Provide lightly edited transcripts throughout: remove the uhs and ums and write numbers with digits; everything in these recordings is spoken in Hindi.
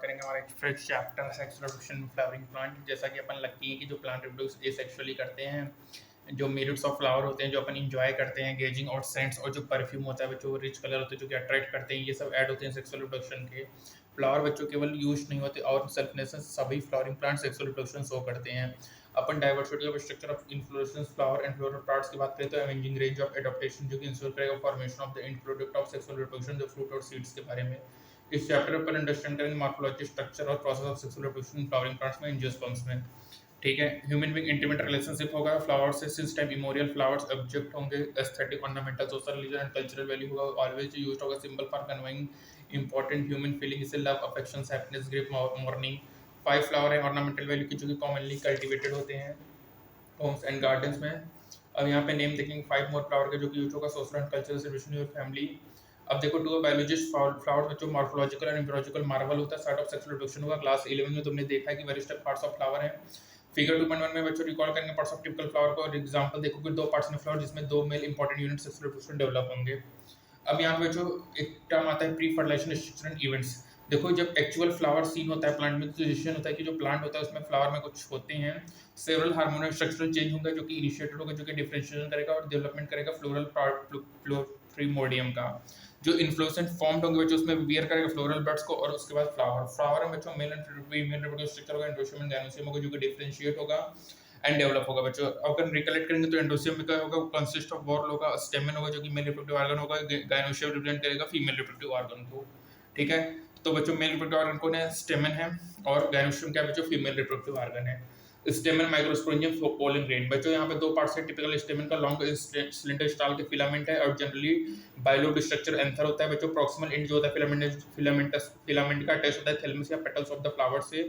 करेंगे हमारा एक fresh chapter sexual reproduction flowering plant. जैसा कि अपन लगती है कि जो प्लांट रिप्रोड्यूस एसेक्सुअली करते हैं, जो मेरिट्स ऑफ फ्लावर होते हैं जो अपन इंजॉय करते हैं, गेजिंग और सेंट्स और जो परफ्यूम होता है बच्चों, रिच कलर होते हैं जो कि अट्रैक्ट करते हैं, ये सब ऐड होते हैं सेक्सुअल रिप्रोडक्शन के। फ्लावर बच्चों केवल यूज नहीं होते और सेल्फनेस सभी flowering plant sexual reproduction show करते हैं। अपन diversity of structure of inflorescence flower and floral parts की बात करें तो अमेजिंग रेंज ऑफ एडाप्टेशन जो कि इंश्योर करेगा formation of the end product of sexual reproduction, जो फ्रूट और सीड्स के बारे में। इस चैप्टर पर अंडरस्टैंड करेंगे मॉर्फोलॉजी, स्ट्रक्चर और process of sexual reproduction in flowering plants में, एंजियोस्पर्म्स में। ठीक है, ह्यूमन बीइंग इंटीमेट रिलेशनशिप होगा फ्लावर से सिंस टाइम इमोरियल। फ्लावर्स ऑब्जेक्ट होंगे aesthetic, ornamental, social, religion and cultural value होगा। ऑलवेज यूज्ड होगा symbol for conveying important human feeling, जैसे love, affection, happiness, great morning. 5 flower है ऑर्नामेंटल वैल्यू की जो कि कॉमनली कल्टिवेटेड होते हैं होम्स एंड गार्डन्स में। अब यहाँ पे नेम देखेंगे 5 मोर फ्लावर के जो कि यूज होगा social and cultural celebration your family. अब देखो टू बायोलॉजिस्ट फ्लावर्स में जो मॉर्फोलॉजिकल एंड एम्ब्रियोलॉजिकल मार्वल होता है, स्टार्ट ऑफ सेक्सुअल रिप्रोडक्शन होगा। क्लास 11 में तुमने देखा है कि वेरिएस पार्ट्स ऑफ फ्लावर है। फिगर 2.1 में बच्चों रिकॉल करेंगे पार्ट्स ऑफ टिपिकल फ्लावर को, और एग्जांपल देखोगे 2 पार्ट्स इन फ्लावर जिसमें 2 male important unit sexual reproduction develop होंगे। अब यहाँ पे जो एक टर्म आता है pre fertilisation structure and events. देखो जब एक्चुअल फ्लावर सीन होता है प्लांट में तो डिसीजन होता है कि जो प्लांट होता है उसमें फ्लावर में कुछ होते हैं सेवरल हार्मोनल स्ट्रक्चरल चेंज होगा जो कि इनिशिएटेड होगा, जो कि डिफरेंशिएशन करेगा और डेवलपमेंट करेगा फ्लोरल प्रीमोर्डियम का। जो इन्फ्लोरेसेंट फॉर्म्ड होंगे बच्चों उसमें वियर करेगा फ्लोरल बड्स को, और उसके बाद फ्लावर में बच्चों male and female reproductive structure होगा, एंड्रोसियम एंड गायनोसियम होगा जो कि डिफरेंशिएट होगा एंड डेवलप होगा बच्चों। अगर रिकलेक्ट करेंगे तो एंड्रोसियम में क्या होगा, कंसिस्ट ऑफ वॉर्ल होगा, स्टेमन होगा जो कि मेल रिप्रोडक्टिव ऑर्गन होगा, गायनोसियम रिप्रेजेंट करेगा फीमेल रिप्रोडक्टिव ऑर्गन को। ठीक है, तो बच्चों मेल रिप्रोडक्टिव ऑर्गन कौन है, स्टेमन है, और गायनोसियम क्या बच्चों, फीमेल रिप्रोडक्टिव ऑर्गन है। स्टेमन माइक्रोस्पोरेंजियम पोलन ग्रेन बच्चों, यहाँ पे 2 पार्ट्स है। टिपिकल स्टेमन का लॉन्ग सिलेंडर स्टाइल के फिलामेंट है और जनरली बाइलोब स्ट्रक्चर एंथर होता है बच्चों। प्रॉक्सिमल एंड जो होता है फिलामेंट का अटैच होता है थैलेमस या पेटल्स ऑफ द फ्लावर से।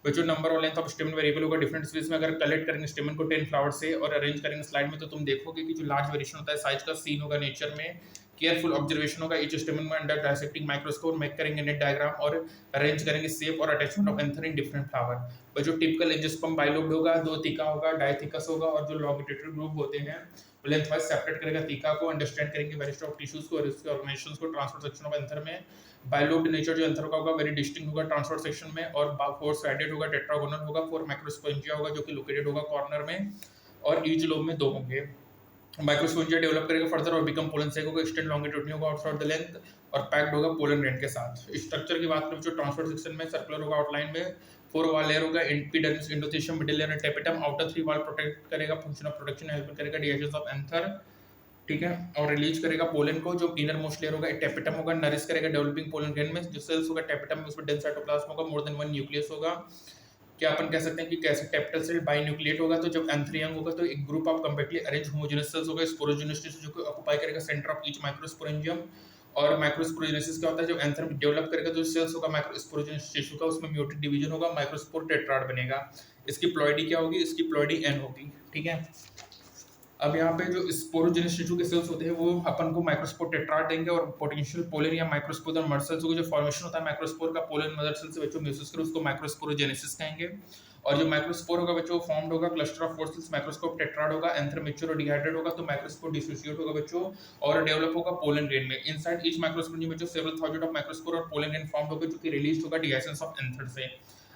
बच्चों नंबर और लेंथ ऑफ स्टेमन वेरिएबल होगा डिफरेंट स्पीसीज में। अगर कलेक्ट करेंगे स्टेमन को 10 फ्लावर से और अरेंज करेंगे स्लाइड में तो तुम देखोगे कि जो लार्ज वेरिएशन होता है साइज का सीन होगा नेचर में। केयरफुल ऑब्जर्वेशन होगा ईच स्टेमन में अंडर डायसेक्टिंग माइक्रोस्कोप, मेक करेंगे नेट डायग्राम और अरेंज करेंगे शेप और attachment of anther in different flower. बच्चों टिपिकल एंजियोस्पर्म बाइलोब्ड होगा, 2 तीका होगा, डायथिकस होगा, और जो लॉन्गिट्यूडल ग्रुप होते हैं लेंथ वाइज सेपरेट करेगा तीका को। अंडरस्टैंड करेंगे वेरिएशन ऑफ टिश्यूज को और इसके ऑर्गेनाइजेशंस को। ट्रांसफर सेक्शन ऑफ एंथर में बाइलोब्ड नेचर जो एंथर का होगा वेरी डिस्टिंक्ट होगा ट्रांसफर सेक्शन में, और 4 साइडेड होगा, टेट्रागोनल होगा, 4 माइक्रोस्पोरेंजिया होगा जो कि लोकेटेड होगा कॉर्नर में, और ईच लोब में 2 होंगे। माइक्रोस्पोरेंजिया डेवलप करेगा फर्दर और बिकम पोलन सेक होगा, एक्सटेंड लॉन्गिट्यूडनल होगा आउटसाइड द लेंथ, और पैक्ड होगा पोलन ग्रेन के साथ। स्ट्रक्चर की बात करें जो ट्रांसफर सेक्शन में सर्कुलर होगा आउटलाइन में, 4 वॉल लेयर होगा, epidermis, endothelium, middle layer, tapetum. Outer 3 wall protect करेगा, फंक्शन ऑफ प्रोटेक्शन हेल्प करेगा डिजेशन ऑफ एंथर। ठीक है, और रिलीज करेगा पोलन को। जो इनर मोस्ट लेयर होगा टेपिटम होगा, नरिश करेगा डेवलपिंग पोलन ग्रेन में। जो सेल्स होगा टेपिटम में उसमें डेंस साइटोप्लाज्म होगा, मोर देन 1 न्यूक्लियस होगा। क्या अपन कह सकते हैं कि कैसे कैपिटल सेल बाइन्यूक्लिएट होगा, तो जब एंथर यंग होगा तो एक group of completely arrange homogeneous cells होगा, स्पोरोजेनिसिस जो कि ऑक्युपाई करेगा सेंटर ऑफ ईच माइक्रोस्पोरेंजियम। और माइक्रोस्पोरेजेनिसिस क्या होता है, जब एंथर डेवलप करेगा तो सेल्स होगा माइक्रोस्पोरोजेनिस टिश्यू का, उसमें म्यूटेड डिवीजन होगा, माइक्रोस्पोर टेट्राड बनेगा। इसकी प्लॉइडी क्या होगी, इसकी प्लॉइडी एन होगी। ठीक है, अब यहाँ पे जो स्पोरोजेनिस टिश्यू के सेल्स होते हैं वो अपन को माइक्रोस्पोर टेट्राड देंगे, और पोटेंशियल पोलन या माइक्रोस्पोर मदर सेल्स होगा। जो फॉर्मेशन होता है माइक्रोस्पोर का पोलन मदर सेल से बच्चों मेयोसिस कर उसको माइक्रोस्पोरोजेनेसिस कहेंगे। और जो माइक्रोस्पोर होगा बच्चों फॉर्म्ड होगा cluster of 4 cells, microscope tetrad होगा, एंथर मैच्योर और डिहाइड्रेट होगा तो माइक्रोस्पोर डिसोसिएट होगा बच्चों, और डेवलप होगा पोलन ग्रेन में। इनसाइड ईच माइक्रोस्पोर में जो सेवरल थाउजेंड ऑफ माइक्रोस्पोर और पोलन ग्रेन फॉर्म्ड होगा जो कि रिलीज्ड होगा डिहाइसेंस ऑफ एंथर से।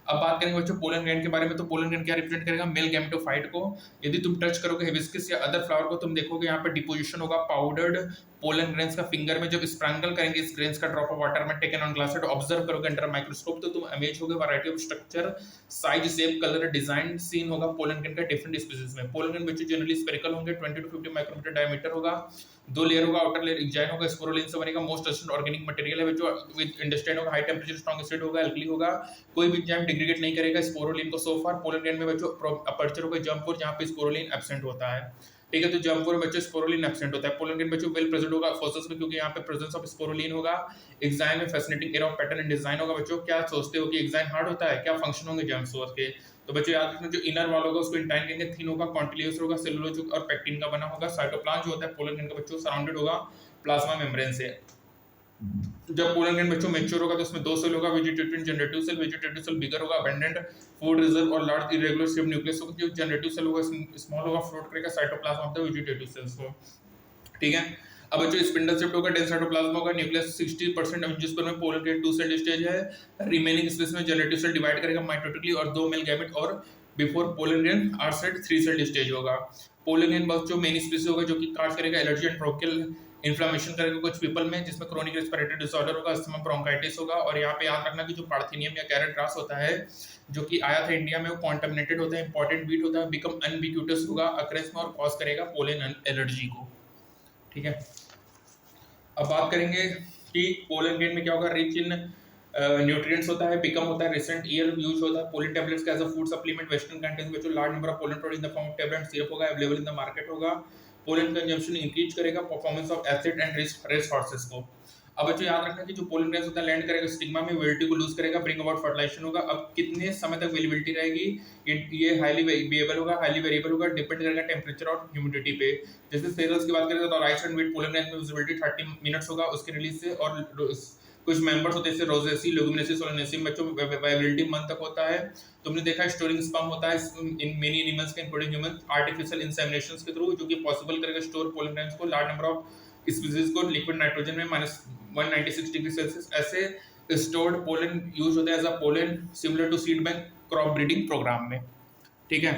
अब बात करेंगे बच्चों पोलन ग्रेन के बारे में, तो पोलन ग्रेन क्या रिप्रेजेंट करेगा, मेल गैमेटोफाइट को। यदि तुम टच करोगे हिबिस्कस या अदर फ्लावर को तुम देखोगे यहाँ पे डिपोजिशन होगा पाउडर्ड पोलन ग्रेन्स का फिंगर में। जब स्प्रैंगल करेंगे इस ग्रेन्स का ड्रॉप ऑफ वाटर में टेकन ऑन ग्लास ऑब्जर्व करोगे अंडर माइक्रोस्कोप तो तुम इमेज होगे variety of structure, size, shape, colour, design seen होगा पोलन ग्रेन का डिफरेंट स्पीसीज में। पोलन ग्रेन बच्चों जनरली स्फेरिकल होंगे, 20 to 50 माइक्रोमीटर डायमीटर होगा, 2 लेयर होगा, आउटर लेयर एग्जाइन होगा, स्पोरोलिन से बनेगा, मोस्ट रेजिस्टेंट ऑर्गेनिक मटेरियल है जो विद इंडस्ट्रेंड होगा, हाई टेंपरेचर स्ट्रांग एसिड होगा, एल्कली होगा, कोई भी एंजाइम डिग्रेडेट नहीं करेगा स्पोरोलिन को। सो फार पोलन ग्रेन में बच्चों अपर्चर होगा जंप जहां पे स्पोरोलिन एब्सेंट होता है। ठीक है, तो जंपर में बच्चों स्पोरोलिन एब्सेंट होता है। पोलन ग्रेन बच्चों वेल प्रेजेंट होगा फोसस में क्योंकि यहाँ पे प्रेजेंस ऑफ स्पोरोलिन होगा। एग्जाइन में fascinating air of pattern and design होगा बच्चों। क्या सोचते हो कि एग्जाइन हार्ड होता है, क्या फंक्शन होंगे जर्मसोर्स के, तो बच्चों याद रखना जो इनर वॉल होगा उसको इंटाइन कहेंगे, थिन होगा, कॉन्टिन्यूअस होगा, सेलुलोज और पेक्टिन का बना होगा। साइटोप्लाज्म जो होता है पोलन ग्रेन का बच्चों सराउंडेड होगा प्लाज्मा मेम्ब्रेन से। जब पोलन ग्रेन बच्चों मैच्योर होगा तो उसमें 2 सेल होगा, vegetative generative cell. Vegetative cell bigger होगा, अबंडेंट फूड रिजर्व और लार्ज इरेगुलर शेप न्यूक्लियस होगा। जो जनरेटिव सेल होगा स्मॉल होगा, फ्लोट करेगा cytoplasm of the vegetative cells को। ठीक है, अब जो स्पिंडल शिफ्ट होगा, डेंस साइटोप्लाज्म होगा, न्यूक्लियस 60% एंजियोस्पर्म में पोलर ग्रेड 2 सेल स्टेज है, रिमेनिंग स्पेस में जनरेटिव सेल डिवाइड करेगा माइटोटिकली और 2 मेल गैमेट, और before pollen grain are set 3 cell stage होगा। पोलर ग्रेन बच्चों मेन स्पीसीज होगा जो कि काज करेगा एलर्जी एंड ब्रोंकियल इन्फ्लेमेशन करेगा कुछ पीपल में, जिसमें क्रोनिक रेस्पिरेटरी डिसऑर्डर होगा, अस्थमा, ब्रोंकाइटिस होगा। और यहाँ पे याद रखना कि जो पार्थेनियम या कैरेट ग्रास होता है जो कि आया था इंडिया में, वो कॉन्टामिनेटेड होता है, इंपॉर्टेंट वीट होता है, बिकम अनबिक्यूटस होगा अक्रेस में और कॉज करेगा पोलन एलर्जी को। ठीक है, अब बात करेंगे कि पोलन ग्रेन में क्या होगा, रिच इन न्यूट्रिएंट्स होता है, बिकम होता है, रिसेंट ईयर यूज होता है, पोलन टैबलेट्स का as a food supplement, western countries में जो large number of pollen product in the form of tablet syrup होगा, अवेलेबल इन द मार्केट होगा। पोलन कंजम्पशन इंक्रीज करेगा performance of acid and race horses को। अब बच्चों याद रखना कि जो पोलन ग्रेन होता है लैंड करेगा स्टिग्मा में, वेलिटी को लूज करेगा, ब्रिंग अबाउट फर्टिलाइजेशन होगा। अब कितने समय तक वेलिबिलिटी रहेगी, ये हाईली वेरिएबल होगा, हाईली वेरिएबल होगा, डिपेंड करेगा टेम्परेचर और ह्यूमिडिटी पे। जैसे सेल्स की बात करें तो rice and wheat pollen grain में विजिबिलिटी 30 मिनट्स होगा उसके रिलीज से, और कुछ मेंबर्स होते हैं जैसे रोजेसी, लेगुमिनेसी, सोलेनेसी बच्चों में वेबिलिटी मंथ तक होता है। तुमने देखा है स्टोरिंग स्पर्म होता है इन मेनी एनिमल्स के इंक्लूडिंग ह्यूमन, आर्टिफिशियल इंसेमिनेशंस के थ्रू, जो कि पॉसिबल करेगा स्टोर पोलन ग्रेन्स को लार्ज नंबर ऑफ स्पीसीज को लिक्विड नाइट्रोजन में -196 डिग्री सेल्सियस ऐसे स्टोर्ड पोलन यूज होता है as a pollen similar to seed bank crop breeding programme में। ठीक है,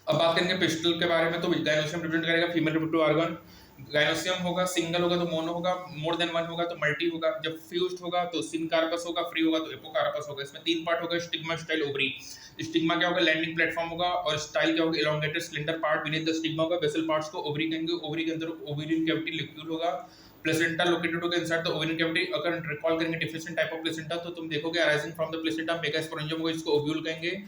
अब बात करेंगे पिस्टल के बारे में। तो गायनोसियम रिप्रेजेंट करेगा फीमेल रिप्रोडक्टिव ऑर्गन। गायनोसियम होगा, सिंगल होगा तो मोनो होगा, मोर देन वन होगा तो मल्टी होगा, जब फ्यूज्ड होगा तो सिनकार्पस होगा, फ्री होगा तो एपोकार्पस होगा। इसमें 3 पार्ट होगा, स्टिग्मा, स्टाइल, ओवरी। स्टिग्मा क्या होगा, लैंडिंग प्लेटफॉर्म होगा, और स्टाइल क्या होगा, elongated cylinder part beneath the stigma होगा। बेसल पार्ट्स को ओवरी कहेंगे, ओवरी के अंदर ओवेरियन कैविटी लिक्विड होगा। प्लेसेंटा लोकेटेड होगा इनसाइड द ओवेरियन कैविटी। अगर रिकॉल करेंगे डिफरेंट टाइप ऑफ प्लेसेंटा तो तुम देखोगे arising from the placenta megasporangium होगा, इसको ओव्यूल कहेंगे।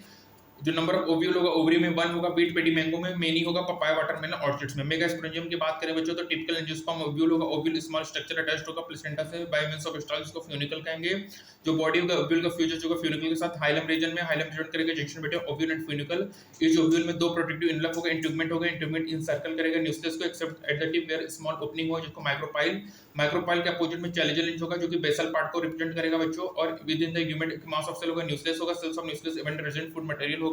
जो नंबर ऑफ ओव्यूल होगा ओवरी में 1 होगा, बीट पेडी मैंगो में, मेनी होगा, पपाया वाटरमेलन ऑर्चिड्स में। मेगास्पोरेंजियम की बात करें बच्चों तो टिपिकल एंजियोस्पर्म ओव्यूल होगा, ओव्यूल स्मॉल स्ट्रक्चर अटैच्ड होगा प्लेसेंटा से बाय मींस ऑफ स्टाइल्स को फ्यूनिकल कहेंगे। जो बॉडी होगा ओव्यूल का फ्यूजन होगा फ्यूनिकल के साथ हाइलम रीजन में, हाइलम रीजन करेगा junction between ovule and funicle. इस ओव्यूल में 2 प्रोटेक्टिव इनलप होगा, इंट्यूबमेंट होगा, इंट्यूबमेंट इंसर्कल करेगा न्यूक्लियस को except at the tip where small opening होगा जिसको माइक्रोपाइल। माइक्रोपाइल के अपोजिट में चैलेंजर लिंच होगा जो कि बेसल पार्ट को रिप्रेजेंट करेगा बच्चों, और within the human mass of cell होगा न्यूक्लियस होगा, cells of nucleus event resident food material होगा।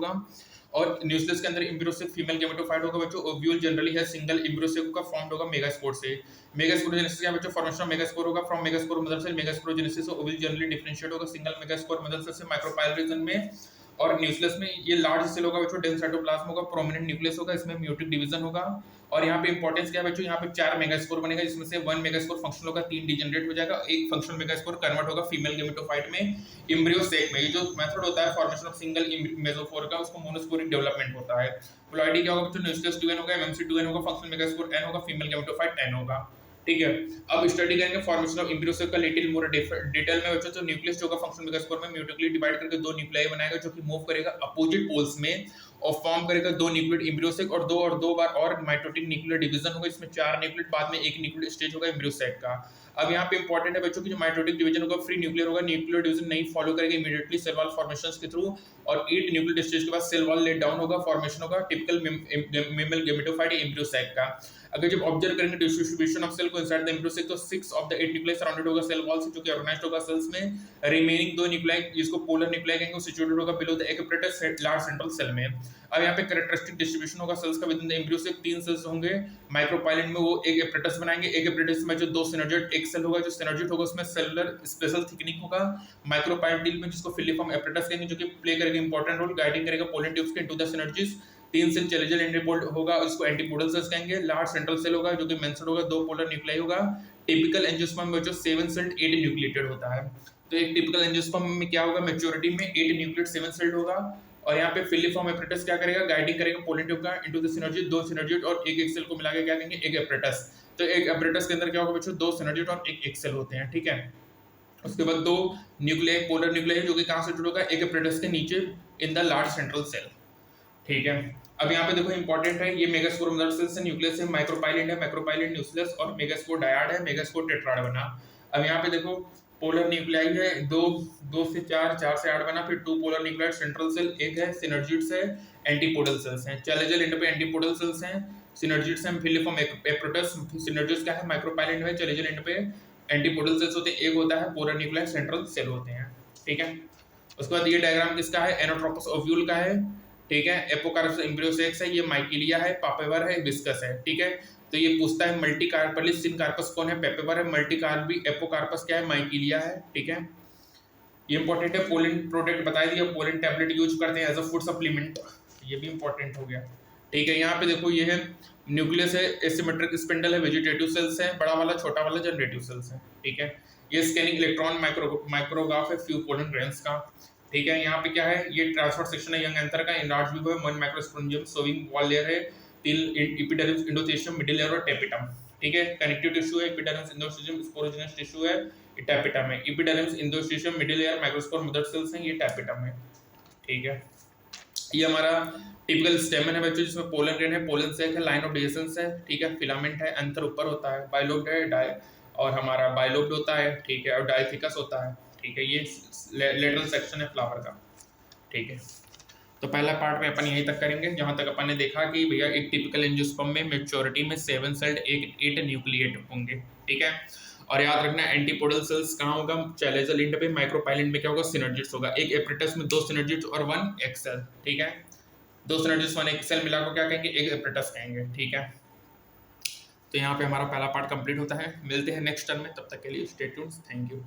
और न्यूक्लियस के अंदर एम्ब्रियोसिक फीमेल गेमेटोफाइट होगा बच्चों। ओव्यूल जनरली है सिंगल एम्ब्रियोसिक का फॉर्म्ड होगा मेगास्पोर से। मेगास्पोरोजेनेसिस क्या बच्चों, फॉर्मेशन ऑफ मेगास्पोर होगा from megaspore mother cell. Megasporogenesis ovule generally differentiate होगा सिंगल मेगास्पोर मदर सेल से माइक्रोपाइल रीजन में। और न्यूक्लियस में ये लार्ज सेल होगा बच्चों, डेंस साइटोप्लाज्म होगा, प्रोमिनेंट न्यूक्लियस होगा, इसमें म्यूटिक डिवीजन होगा। और यहाँ पे इंपॉर्टेंस क्या है बच्चों, यहाँ पे 4 मेगास्पोर बनेगा जिसमें से 1 मेगास्पोर फंक्शनल होगा, 3 डिजेनरेट हो जाएगा, एक फंक्शनल मेगास्पोर कन्वर्ट होगा फीमेल गेमेटोफाइट में एम्ब्रियो सेक में। ये जो मेथड होता है फॉर्मेशन ऑफ सिंगल मेसोफोर का, उसको मोनोस्पोरिक डेवलपमेंट होता है। प्लॉइडी क्या होगा बच्चों, न्यूक्लियस 2n होगा, एमएमसी 2n होगा, फंक्शनल मेगास्पोर n होगा, फीमेल गेमेटोफाइट n होगा। ठीक है, अब स्टडी करेंगे फॉर्मेशन ऑफ एम्ब्रियोसेक का लिटिल मोर डिटेल में बच्चों। तो न्यूक्लियस जो होगा फंक्शनल मेगास्पोर में म्यूटिकली डिवाइड करके 2 न्यूक्लियाई बनाएगा जो कि मूव करेगा अपोजिट पोल्स में और फॉर्म करेगा 2 न्यूक्लियड एम्ब्रियोसेक, और 2 बार और माइटोटिक न्यूक्लियर डिवीजन होगा, इसमें 4 न्यूक्लियड बाद में 1 न्यूक्लियर स्टेज होगा एम्ब्रियोसेक का। अब यहाँ पे इंपॉर्टेंट है बच्चों की जो माइटोटिक डिवीजन होगा फ्री न्यूक्लियर होगा, न्यूक्लियर डिवीजन नहीं फॉलो करेगा इमीडिएटली सेल वॉल फॉर्मेशंस के थ्रू, और 8 न्यूक्लियर स्टेज के बाद सेल वॉल लेट डाउन होगा, फॉर्मेशन होगा टिपिकल मेमल गेमेटोफाइट एम्ब्रियोसेक का। अगर जब ऑब्जर्व करेंगे डिस्ट्रीब्यूशन ऑफ सेल को इनसाइड द एम्ब्रियोसेक तो 6 ऑफ द 8 न्यूक्लियस सराउंडेड होगा सेल वॉल से, जो कि ऑर्गेनाइज्ड होगा सेल्स में। रिमेनिंग 2 न्यूक्लियाई जिसको पोलर न्यूक्लियाई कहेंगे वो सिचुएटेड होगा बिलो द एपिपेटस लार्ज सेंट्रल सेल में। अब यहाँ पे कैरेक्टरिस्टिक डिस्ट्रीब्यूशन होगा सेल्स का within the embryo sac. 3 cells होंगे, माइक्रोपाइलेट में वो एक एपिपेटस बनाएंगे, एक एपिपेटस में जो 2 सिनर्जिड एक सेल होगा, जो सिनर्जिड होगा उसमें सेलुलर स्पेशल थिकनिंग होगा। माइक्रोपाइलेट में जिसको फिलिफॉर्म एपिपेटस कहेंगे जो कि प्ले करेगा इंपॉर्टेंट रोल, गाइडिंग करेगा पोलन ट्यूब्स के into the synergids. 3 cell chalazal antipode होगा, उसको एंटीपोडल सेल्स कहेंगे। लार्ज सेंट्रल सेल होगा जो कि मेंस्ड होगा, 2 पोलर न्यूक्लियाई होगा। टिपिकल एंजियोस्पर्म में जो 7 सेल्ड 8 न्यूक्लिएटेड होता है। तो एक टिपिकल एंजियोस्पर्म में क्या होगा, मैच्योरिटी में 8 न्यूक्लिएट 7 सेल्ड होगा। और यहाँ पे फिलिफॉर्म एपिपेटस क्या करेगा, गाइडिंग करेगा पोलन ट्यूब का इनटू द सिनर्जिड, 2 सिनर्जिड और एक सेल को मिला के क्या कहेंगे, एक एपिपेटस। तो एक एपिपेटस के अंदर क्या होगा बच्चों, 2 सिनर्जिड और एक सेल होते हैं। ठीक है, उसके बाद 2 न्यूक्लियाई पोलर न्यूक्लियाई जो कि कहां से जुड़ा होगा, एक एपिपेटस के नीचे in the large central cell. ठीक है, अब यहाँ पे देखो इंपॉर्टेंट है, ये मेगास्पोर मदर सेल से न्यूक्लियस है, माइक्रोपाइलेट है, माइक्रोपाइलेट न्यूक्लियस, और मेगास्पोर डायड है, मेगास्पोर टेट्राड बना। अब यहाँ पे देखो पोलर न्यूक्लियाई है 2 से 4, 4 से 8 बना, फिर 2 पोलर न्यूक्लियाइड सेंट्रल सेल, एक है सिनर्जिड्स है, एंटीपोडल सेल्स हैं। चैलेंजर एंड पे एंटीपोडल सेल्स हैं, सिनर्जिड्स हैं, फिलिफॉर्म एपिपेटस, सिनर्जिड्स क्या है, माइक्रोपाइलेट है, चैलेंजर एंड पे एंटीपोडल सेल्स होते हैं, एक होता है पोलर न्यूक्लियाइड सेंट्रल सेल होते हैं। ठीक है, उसके बाद ये डायग्राम किसका है, एनोट्रोपस ओव्यूल का है। ठीक है, एपोकार्पस एम्ब्रियोसेक्स है, ये माइकिलिया है, पापेवर है, विस्कस है। ठीक है, तो ये पूछता है मल्टी कार्पली सिनकार्पस कौन है, पेपेवर है, मल्टी कार्बी एपोकार्पस क्या है, माइकिलिया है, ठीक है। ये इंपॉर्टेंट है। पोलिन प्रोडक्ट बता दिया, पोलिन टैबलेट यूज करते हैं एज अ फूड सप्लीमेंट, ये भी इंपॉर्टेंट हो गया, ठीक है। यहाँ पे देखो ये है न्यूक्लियस है, एसिमेट्रिक स्पिंडल है, वेजिटेटिव सेल्स है, बड़ा वाला छोटा वाला जनरेटिव सेल्स है, ठीक है। ये स्कैनिंग इलेक्ट्रॉन माइक्रोग्राफ है फ्यू पोलन ग्रेन्स का, ठीक है। यहाँ पे क्या है, ये ट्रांसपोर्ट सेक्शन है यंग एंथर का, इनलार्ज व्यू है, one microsporangium showing wall layer है, till epidermis endothecium middle layer और टेपिटम, ठीक है। कनेक्टिव टिश्यू है, एपिडर्मिस इंडोथेलियम स्पोरोजिनस टिश्यू है, ये टेपिटम है, epidermis endothecium middle layer microspore mother cells हैं, ये टेपिटम है, ठीक है। ये हमारा टिपिकल स्टेमन है बच्चों, जिसमें पोलन ग्रेन है, पोलन सेक है, लाइन ऑफ डेसेंस है, ठीक है, फिलामेंट है, अंतर ऊपर होता है, बाइलोब्ड है, डाई और हमारा बाइलोब्ड होता है, ठीक है, और डाइथिकस होता है, ठीक है। ये लेटरल सेक्शन है फ्लावर का, ठीक है। तो पहला पार्ट में अपन यहीं तक करेंगे, जहां तक अपन ने देखा कि भैया एक टिपिकल एंजियोस्पर्म में मेच्योरिटी में 7 सेल्ड 8 न्यूक्लिएट होंगे, ठीक है। और याद रखना एंटीपोडल सेल्स कहाँ होगा, चैलेजल एंड पे, माइक्रोपाइलेंट में क्या होगा, सिनर्जिड्स होगा, एक एपरेटस में 2 सिनर्जिड्स और 1 एक्सेल, ठीक है। 2 सिनर्जिड्स 1 एक्सेल मिला को क्या कहेंगे, एक एपरेटस कहेंगे, ठीक है। तो यहाँ पे हमारा पहला पार्ट कंप्लीट होता है, मिलते हैं नेक्स्ट टर्म में, तब तक के लिए स्टे ट्यून्ड, थैंक यू।